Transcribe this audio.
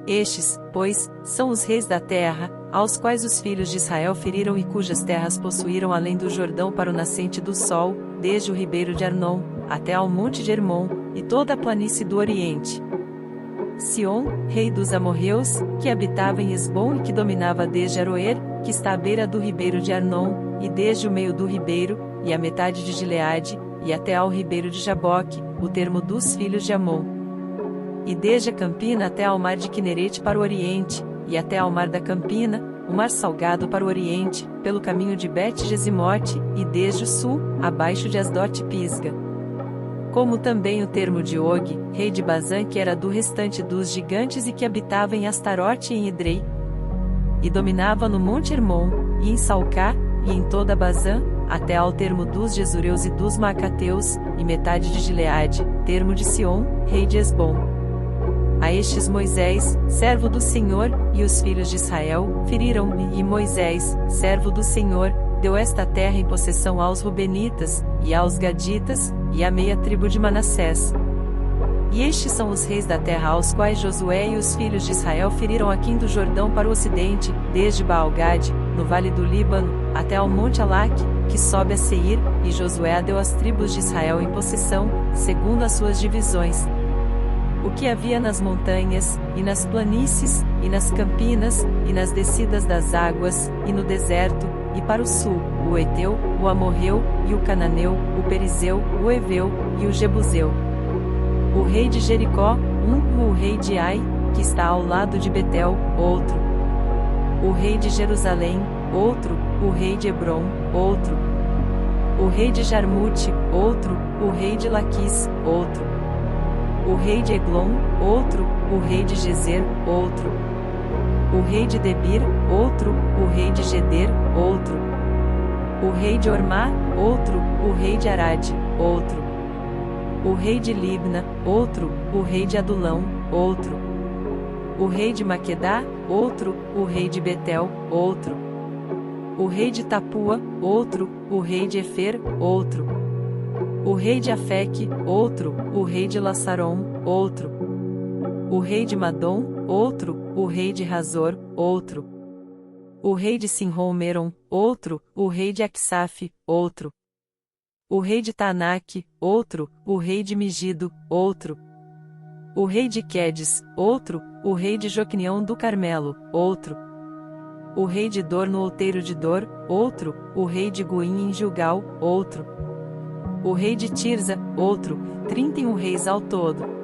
Estes, pois, são os reis da terra, aos quais os filhos de Israel feriram e cujas terras possuíram além do Jordão para o nascente do sol, desde o ribeiro de Arnon, até ao monte de Hermon, e toda a planície do Oriente. Sion, rei dos amorreus, que habitava em Hesbom e que dominava desde Aroer, que está à beira do ribeiro de Arnon, e desde o meio do ribeiro, e a metade de Gileade, e até ao ribeiro de Jaboque, o termo dos filhos de Amon. E desde a campina até ao mar de Quinerete para o oriente, e até ao mar da campina, o mar salgado para o oriente, pelo caminho de Bet-Gesimote, e desde o sul, abaixo de Asdote-Pisga. Como também o termo de Og, rei de Bazã, que era do restante dos gigantes e que habitava em Astarote e em Edrei, e dominava no monte Hermon, e em Salcá, e em toda Bazã, até ao termo dos Jesureus e dos Macateus, e metade de Gileade, termo de Sion, rei de Hesbom. A estes Moisés, servo do Senhor, e os filhos de Israel, feriram-me, e Moisés, servo do Senhor, deu esta terra em possessão aos Rubenitas, e aos Gaditas, e à meia tribo de Manassés. E estes são os reis da terra aos quais Josué e os filhos de Israel feriram aquém do Jordão para o ocidente, desde Baal-Gade, no vale do Líbano, até ao monte Alaque, que sobe a Seir, e Josué deu as tribos de Israel em possessão, segundo as suas divisões. O que havia nas montanhas, e nas planícies, e nas campinas, e nas descidas das águas, e no deserto, e para o sul, o Eteu, o Amorreu, e o Cananeu, o Perizeu, o Eveu, e o Jebuseu. O rei de Jericó, o rei de Ai, que está ao lado de Betel, outro. O rei de Jerusalém, outro, o rei de Hebron, outro. O rei de Jarmute, outro, o rei de Laquis, outro. O rei de Eglon, outro, o rei de Gezer, outro. O rei de Debir, outro, o rei de Geder, outro. O rei de Ormá, outro, o rei de Arade, outro. O rei de Libna, outro, o rei de Adulão, outro. O rei de Maquedá, outro, o rei de Betel, outro. O rei de Tapua, outro, o rei de Efer, outro. O rei de Afeque, outro, o rei de Lassaron, outro. O rei de Madom, outro, o rei de Razor, outro. O rei de Sinrom-Meron, outro, o rei de Aksaf, outro. O rei de Taanaque, outro, o rei de Megido, outro. O rei de Quedes, outro, o rei de Joquinião do Carmelo, outro. O rei de Dor no outeiro de Dor, outro, o rei de Guim em Gilgal, outro. O rei de Tirza, outro, 31 reis ao todo.